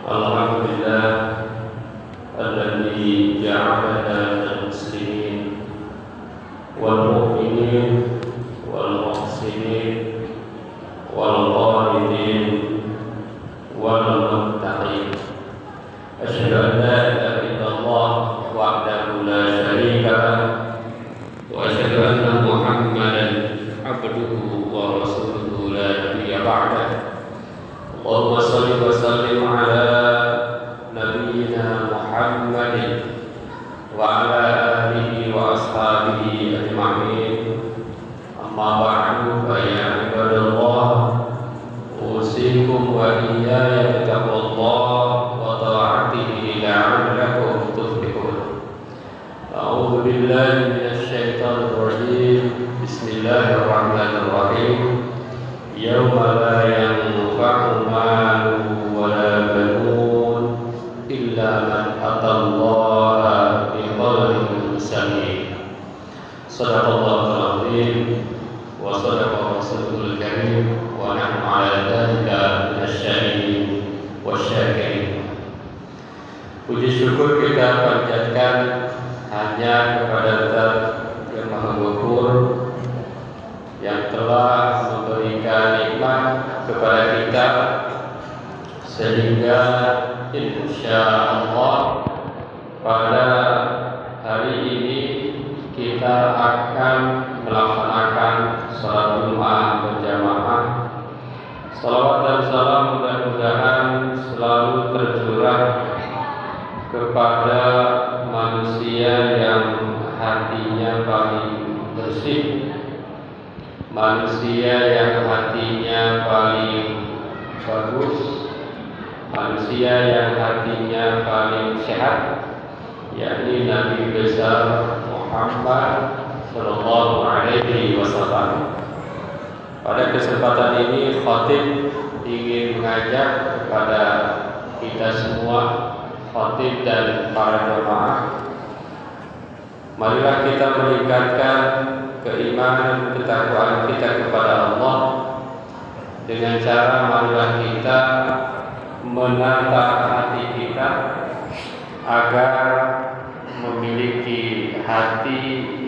Alhamdulillah alladzi ja'alana muslimin wal mu'minin wal muhsinin wal qanitin wal muttaqin. Asyhadu an la ilaha illallah wahdahu la syarika lah wa asyhadu anna Muhammadan abduhu wa rasuluhu la nabiyya ba'dah. Allahumma shalli wa sallim ala nabiyyina Muhammadin wa ala alihi wa ashabihi ajma'in. Amma ba'du, fa ya ibadallah, usikum wa iyaya bittaqwallah wa ta'atihi la'allakum tuflihun. A'udzu billahi minasy syaithanir rajim. Bismillahirrahmanirrahim. Yauma la yanfa'u malun wa la banun illa man atallaha biqalbin salim. Shadaqallahul azim wa shadaqa rasulul karim wa nahnu 'ala dzalika minasyahidin wasyakirin. Puji syukur kita panjatkan hanya kepada Zat yang Maha Ghafur yang telah memberikan nikmat kepada kita sehingga insyaallah pada hari ini kita akan melaksanakan salat Jumat berjamaah. Salawat dan salam mudah-mudahan selalu tercurah kepada manusia yang hatinya paling bersih, manusia yang hatinya paling bagus, manusia yang hatinya paling sehat, yakni Nabi besar Muhammad sallallahu alaihi wasallam. Pada kesempatan ini khatib ingin mengajak kepada kita semua, khatib dan para jemaah, marilah kita meningkatkan keimanan, ketakwaan kita kepada Allah dengan cara marilah kita menata hati kita agar memiliki hati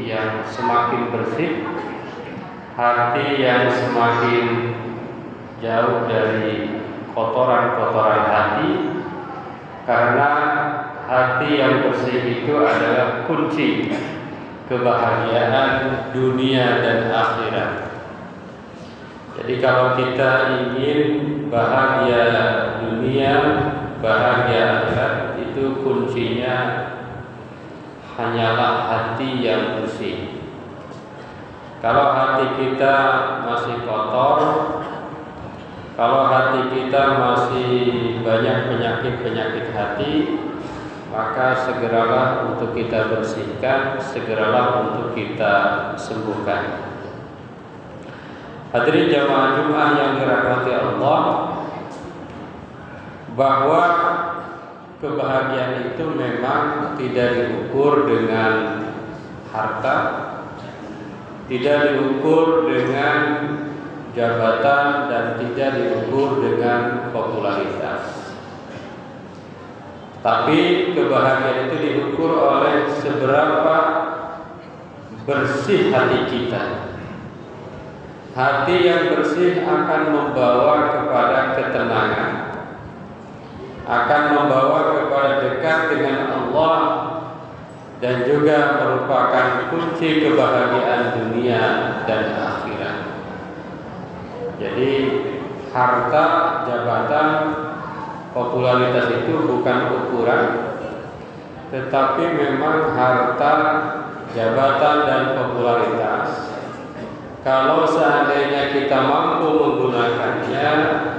yang semakin bersih, hati yang semakin jauh dari kotoran-kotoran hati, karena hati yang bersih itu adalah kunci kebahagiaan dunia dan akhirat. Jadi kalau kita ingin bahagia dunia, bahagia akhirat, itu kuncinya hanyalah hati yang bersih. Kalau hati kita masih kotor, kalau hati kita masih banyak penyakit-penyakit hati, maka segeralah untuk kita bersihkan, segeralah untuk kita sembuhkan. Hadirin jamaah Jumat yang dirahmati Allah, bahwa kebahagiaan itu memang tidak diukur dengan harta, tidak diukur dengan jabatan, dan tidak diukur dengan popularitas. Tapi kebahagiaan itu diukur oleh seberapa bersih hati kita. Hati yang bersih akan membawa kepada ketenangan, akan membawa kepada dekat dengan Allah, dan juga merupakan kunci kebahagiaan dunia dan akhirat. Jadi harta, jabatan, popularitas itu bukan ukuran, tetapi memang harta, jabatan, dan popularitas, kalau seandainya kita mampu menggunakannya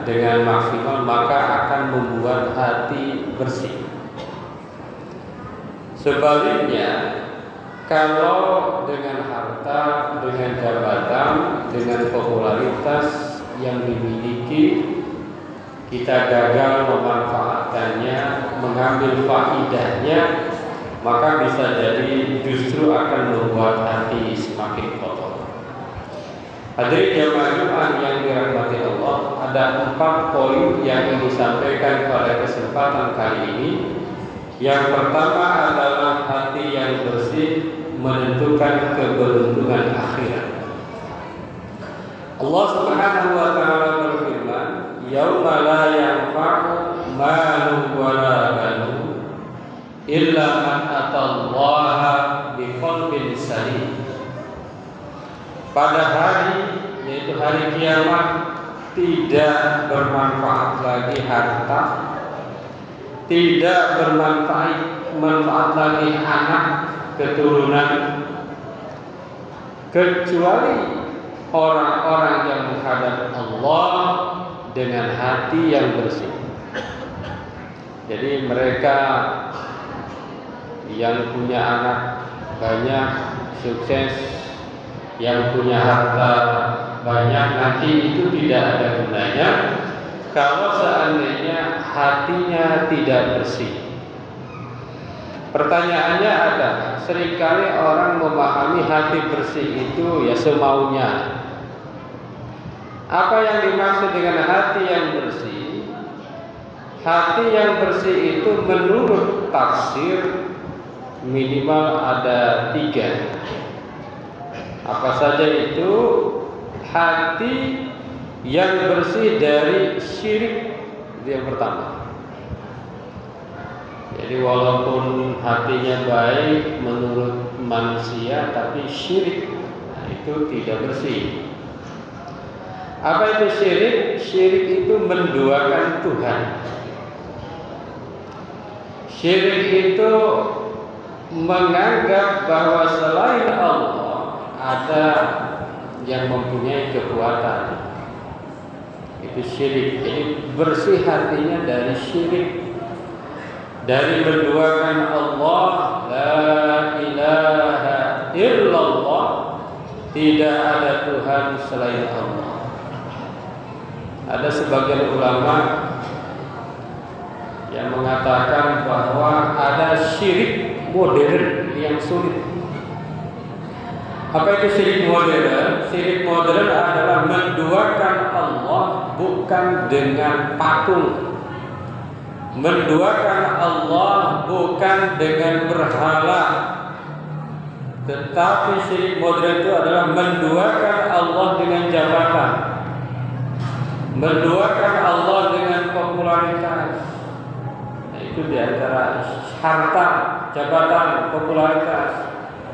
dengan maksimal, maka akan membuat hati bersih. Sebaliknya, kalau dengan harta, dengan jabatan, dengan popularitas yang dimiliki, kita gagal memanfaatkannya, mengambil faidahnya, maka bisa jadi justru akan membuat hati semakin kotor. Hadirin jamaah Jumat yang dirahmati Allah, ada 4 poin yang ingin disampaikan pada kesempatan kali ini. Yang pertama adalah hati yang bersih menentukan keberuntungan akhirat. Allah Subhanahu wa taala berfirman, "Yauma la yanfa'u malun wala banun illa man atallaha biqalbin salim." Pada hari, yaitu hari kiamat, tidak bermanfaat lagi harta, tidak bermanfaat lagi anak keturunan, kecuali orang-orang yang menghadap Allah dengan hati yang bersih. Jadi mereka yang punya anak banyak, sukses, yang punya harta banyak, nanti itu tidak ada gunanya kalau seandainya hatinya tidak bersih. Pertanyaannya adalah, seringkali orang memahami hati bersih itu ya semaunya. Apa yang dimaksud dengan hati yang bersih? Hati yang bersih itu menurut tafsir minimal ada 3. Apa saja itu? Hati yang bersih dari syirik, itu yang pertama. Jadi walaupun hatinya baik menurut manusia, tapi syirik, itu tidak bersih. Apa itu syirik? Syirik itu menduakan Tuhan. Syirik itu menganggap bahwa selain Allah ada yang mempunyai kekuatan. Itu syirik. Jadi bersih hatinya dari syirik, dari menduakan Allah, la ilaha illallah, tidak ada Tuhan selain Allah. Ada sebagian ulama yang mengatakan bahwa ada syirik modern yang sulit. Apa itu syirik modern? Syirik modern adalah menduakan Allah bukan dengan patung, menduakan Allah bukan dengan berhala. Tetapi syirik modern itu adalah menduakan Allah dengan jabatan, menduakan Allah dengan popularitas. Nah, itu diantara harta, jabatan, popularitas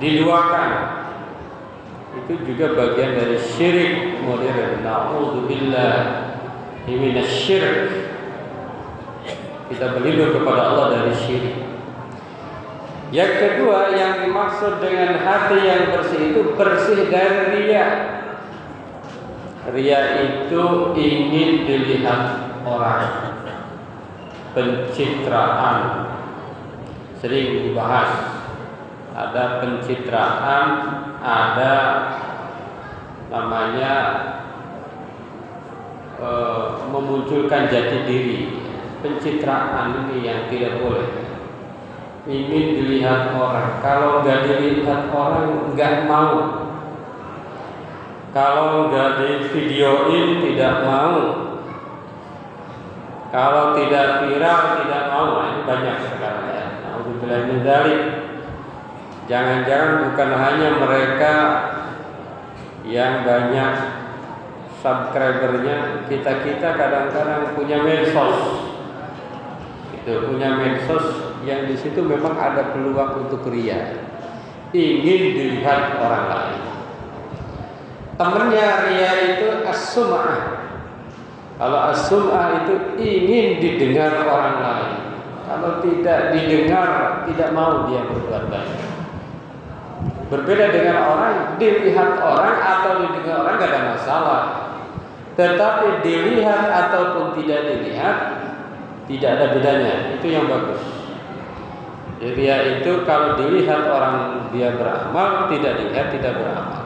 diduakan. Itu juga bagian dari syirik modern. Na'udzubillah minasyirik. Kita berlindung kepada Allah dari syirik. Yang kedua, yang dimaksud dengan hati yang bersih itu bersih dari riya. Riya itu ingin dilihat orang, pencitraan. Sering dibahas. Ada pencitraan, ada namanya memunculkan jati diri. Pencitraan ini yang tidak boleh. Ingin dilihat orang. Kalau nggak dilihat orang, nggak mau. Kalau nggak di videoin, tidak mau. Kalau tidak viral, tidak mau. Nah, ini banyak sekarang ya. Alhamdulillah min dzalik. Jangan-jangan bukan hanya mereka yang banyak subscribernya, kita kadang-kadang punya medsos. Itu punya medsos yang di situ memang ada peluang untuk riya, ingin dilihat orang lain. Temennya riya itu as-sum'ah. Kalau as-sum'ah itu ingin didengar orang lain. Kalau tidak didengar, tidak mau dia berbuat baik. Berbeda dengan orang, dilihat orang atau didengar orang gak ada masalah. Tetapi dilihat ataupun tidak dilihat, tidak ada bedanya. Itu yang bagus. Riya itu kalau dilihat orang dia beramal, tidak dilihat tidak beramal.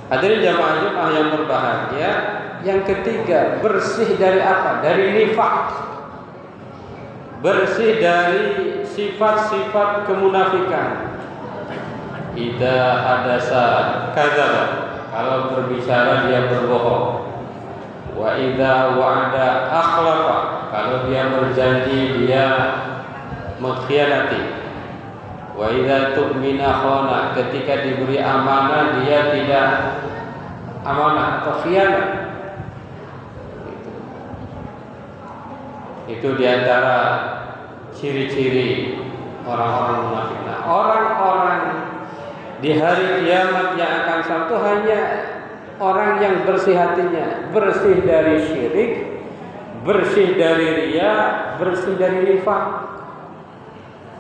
Hadirin jamaah Jumat yang berbahagia, yang ketiga, bersih dari apa? Dari nifaq. Bersih dari sifat-sifat kemunafikan. Idza hadasa kadzaba Kalau berbicara dia berbohong. Wa idza wa'ada akhlafa. Kalau dia berjanji dia mengkhianati. Wa idza tu'mina khana. Ketika diberi amanah dia tidak amanah atau khianat. Itu diantara ciri-ciri orang-orang munafik. Nah, orang-orang di hari kiamat yang akan satu hanya orang yang bersih hatinya, bersih dari syirik, bersih dari riya, bersih dari nifaq.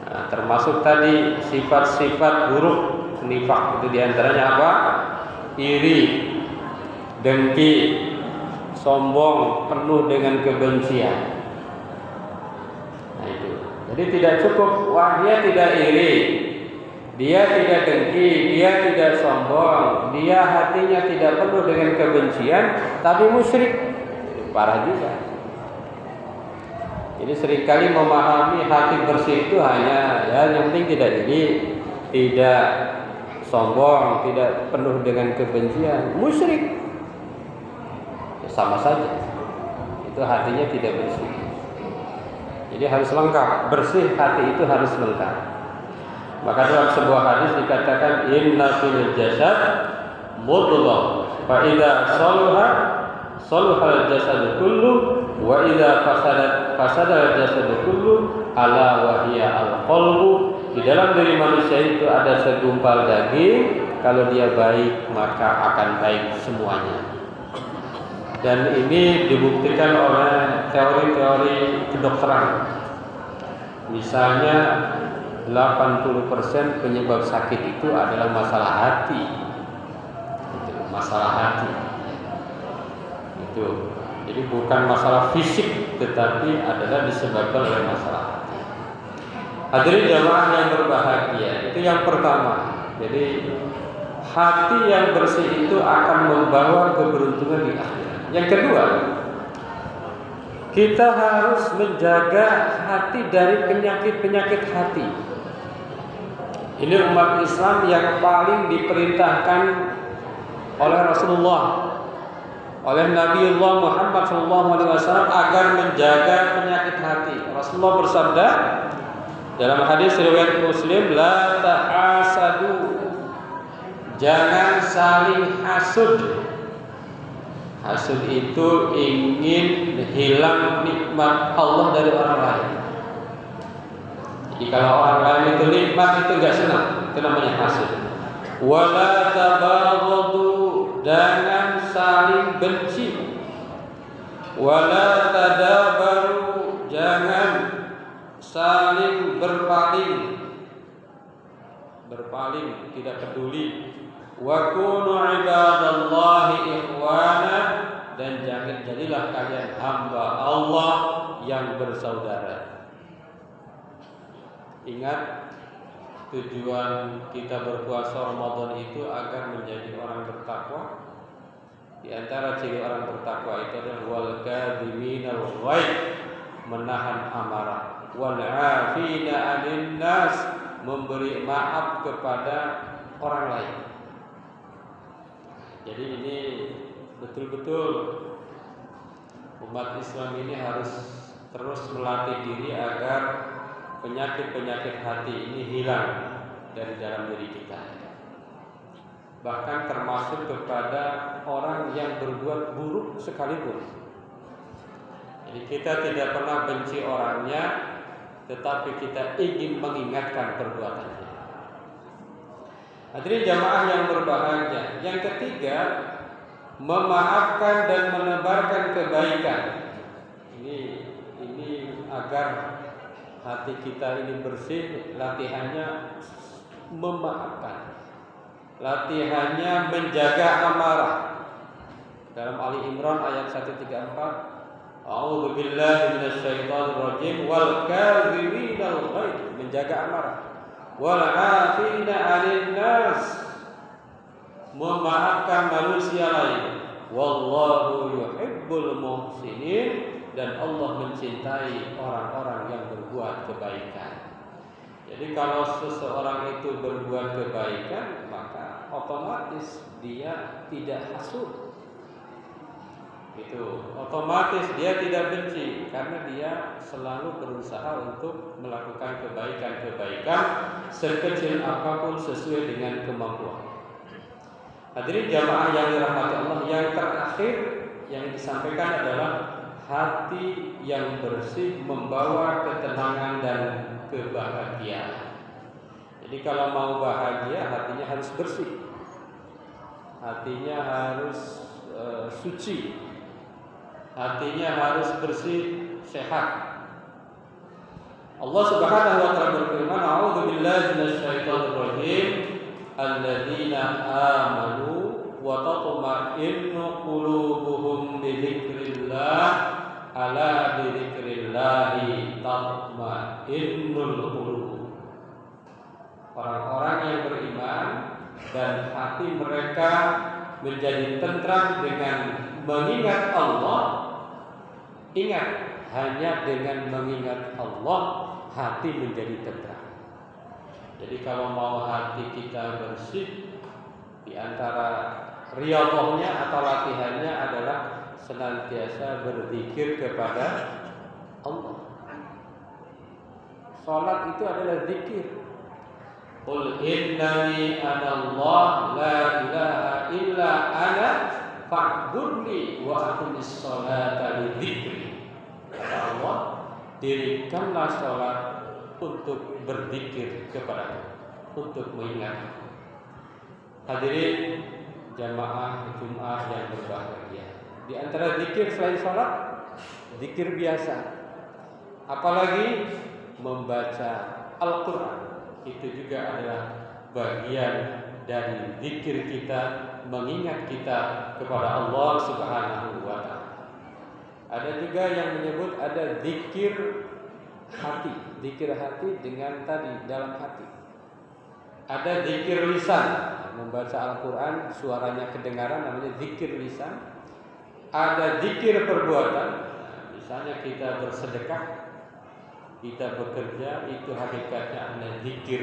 Nah, termasuk tadi sifat-sifat buruk nifaq itu diantaranya apa? Iri, dengki, sombong, penuh dengan kebencian. Nah itu. Jadi tidak cukup, wah dia tidak iri, dia tidak dengki, dia tidak sombong, dia hatinya tidak penuh dengan kebencian, tapi musyrik. Parah juga. Jadi seringkali memahami hati bersih itu hanya ya yang penting tidak iri, tidak sombong, tidak penuh dengan kebencian, musyrik. Ya, sama saja. Itu hatinya tidak bersih. Jadi harus lengkap, bersih hati itu harus lengkap. Maka dalam sebuah hadis dikatakan inna fil jasad mudghah fa idza salaha salaha al-jasad kullu wa idza fasada al-jasad kullu ala wa hiya al-qalbu. Di dalam diri manusia itu ada segumpal daging, kalau dia baik maka akan baik semuanya. Dan ini dibuktikan oleh teori-teori kedokteran. Misalnya 80% penyebab sakit itu adalah masalah hati. Masalah hati. Itu. Jadi bukan masalah fisik, tetapi adalah disebabkan oleh masalah hati. Hadirin jamaah yang berbahagia, itu yang pertama. Jadi hati yang bersih itu akan membawa keberuntungan di akhirat. Yang kedua, kita harus menjaga hati dari penyakit-penyakit hati. Ini umat Islam yang paling diperintahkan oleh Rasulullah, oleh Nabiullah Muhammad SAW agar menjaga penyakit hati. Rasulullah bersabda dalam hadis riwayat Muslim, la tahasadu, jangan saling hasud. Hasud itu ingin hilang nikmat Allah dari orang lain. Jadi kalau orang lain itu nikmat itu enggak senang, itu namanya hasud. Wala tabaghadu, jangan saling benci. Wala tadabaru, jangan saling berpaling. Berpaling, tidak peduli. Wa kunu ibadallahi ikhwana, dan jangan jadilah kalian hamba Allah yang bersaudara. Ingat, tujuan kita berpuasa Ramadan itu agar menjadi orang bertakwa. Di antara ciri orang bertakwa itu adalah wal kadhiminal ghaidh, menahan amarah, wal 'afina 'anil nas, memberi maaf kepada orang lain. Jadi ini betul-betul umat Islam ini harus terus melatih diri agar penyakit-penyakit hati ini hilang dari dalam diri kita. Bahkan termasuk kepada orang yang berbuat buruk sekalipun. Jadi kita tidak pernah benci orangnya, tetapi kita ingin mengingatkan perbuatannya. Hadirin jamaah yang berbahagia. Yang ketiga, memaafkan dan menebarkan kebaikan. Ini agar hati kita ini bersih, latihannya memaafkan. Latihannya menjaga amarah. Dalam Ali Imran ayat 134, A'udzu billahi minasyaitonir rajim wal kadhiminal ghaidh, menjaga amarah. Wal 'afina 'anil nas, memaafkan manusia lain. Wallahu yuhibbul muhsinin, dan Allah mencintai orang-orang yang berbuat kebaikan. Jadi kalau seseorang itu berbuat kebaikan, maka otomatis dia tidak hasud. Itu otomatis dia tidak benci karena dia selalu berusaha untuk melakukan kebaikan-kebaikan sekecil apapun sesuai dengan kemampuan. Hadirin jamaah yang dirahmati Allah, yang terakhir yang disampaikan adalah hati yang bersih membawa ketenangan dan kebahagiaan. Jadi kalau mau bahagia hatinya harus bersih, hatinya harus suci, hatinya harus bersih, sehat. Allah Subhanahu wa taala berfirman, "A'udzu billahi minasyaitonir rajim. Alladzina amanu wa tatma'innu qulubuhum bi dzikrillah. Ala bi dzikrillah tatma'innul qulub." Orang-orang yang beriman dan hati mereka menjadi tentram dengan mengingat Allah. Ingat, hanya dengan mengingat Allah hati menjadi tentram. Jadi kalau mau hati kita bersih, di antara riyadhahnya atau latihannya adalah senantiasa berzikir kepada Allah. Salat itu adalah zikir. Qul innani anallah la ilaha illa ana fa'budni wa aqimis sholata li dzikri. Kata Allah, dirikanlah salat untuk berzikir kepadaku, untuk mengingat. Hadirin jamaah Jumat yang berbahagia, di antara zikir selain salat, zikir biasa, apalagi membaca Al-Quran, itu juga adalah bagian dari zikir kita, mengingat kita kepada Allah Subhanahu wa taala. Ada juga yang menyebut ada zikir hati, zikir hati dengan tadi dalam hati. Ada zikir lisan, membaca Al-Quran suaranya kedengaran, namanya zikir lisan. Ada zikir perbuatan, misalnya kita bersedekah, kita bekerja, itu hakikatnya adalah zikir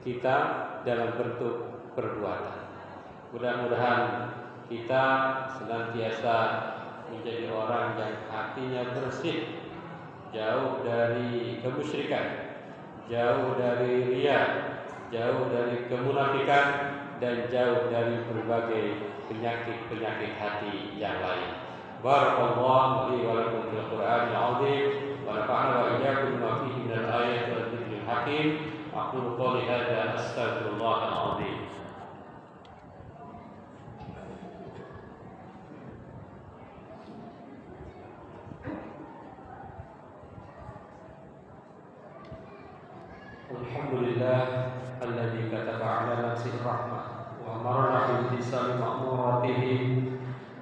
kita dalam bentuk perbuatan. Mudah-mudahan kita senantiasa menjadi orang yang hatinya bersih, jauh dari kemusyrikan, jauh dari riya, jauh dari kemunafikan, dan jauh dari berbagai penyakit-penyakit hati yang lain. Barakallahu li wa lakum fil Qur'anil 'azim wa nafa'ana wa iyyakum bima fihi minal ayati wal dzikril hakim. Aqulu qouli hadza astaghfirullahal 'azim. Alhamdulillah alladzi kataba 'ala nafsihi rahmah wa amarna bi tisali ma'muratihi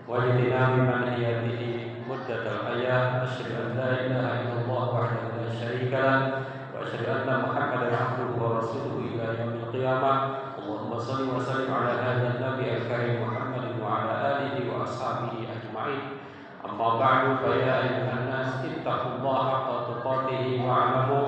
wa jitinabi manhiyatihi muddatal hayat. Asyhadu an la ilaha illallah wahdahu la syarika lah wa asyhadu anna Muhammadan 'abduhu wa rasuluhu ila yaumil qiyamah. Allahumma shalli wa sallim 'ala hadzal nabi al-karim Muhammadin wa 'ala alihi wa ashabihi ajma'in. Amma ba'du, fa ya ayyuhan nas ittaqullaha haqqa tuqatih wa 'alamu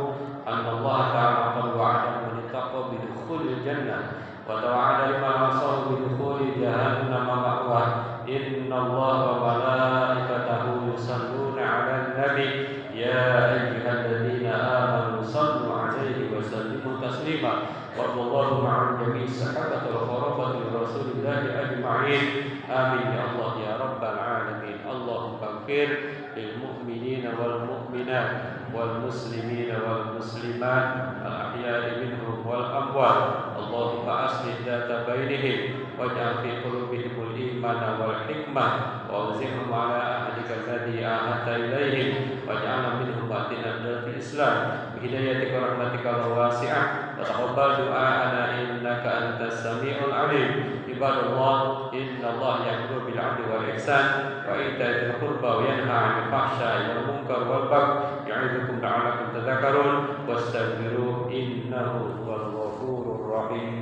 anna Allah ta'ala qad wa'ada man ittaqa bi dukhulil jannah wa tawa'ada liman 'asahu bi dukhuli jahannam ma'wa. Inna Allah wa malaikatahu yusalluna 'alan nabi ya ayyuhalladzina amanu sallu 'alaihi wa sallimu taslima. Wa sallallahu ma'al jami'i sahabatil kharafatil rasulillahi ajma'in. Amin ya Allah ya rabbal alamin. Allahumma ighfir lil mu'minina wal mu'minat wal muslimina wal muslimat al ahya'i minhum wal amwat. Allahumma aslih dzata bainihim waj'al fi qulubihimul imana wal hikmah wa awzi'hum ala ahdika alladhi ahadta ilaihim waj'alna minhum batina fil Islam bi hidayatika wa rahmatika wasi'ah wa taqabbal du'ana innaka antas sami'ul 'alim. Ibadallah, innallaha ya'muru bil 'adli wal ihsan wa ita'i dzil qurba wa yanha 'anil fahsya'i wal munkar wal baghi ya'idukum la'allakum tadhakkarun wastaghfiruhu innahu huwal ghafurur rahim.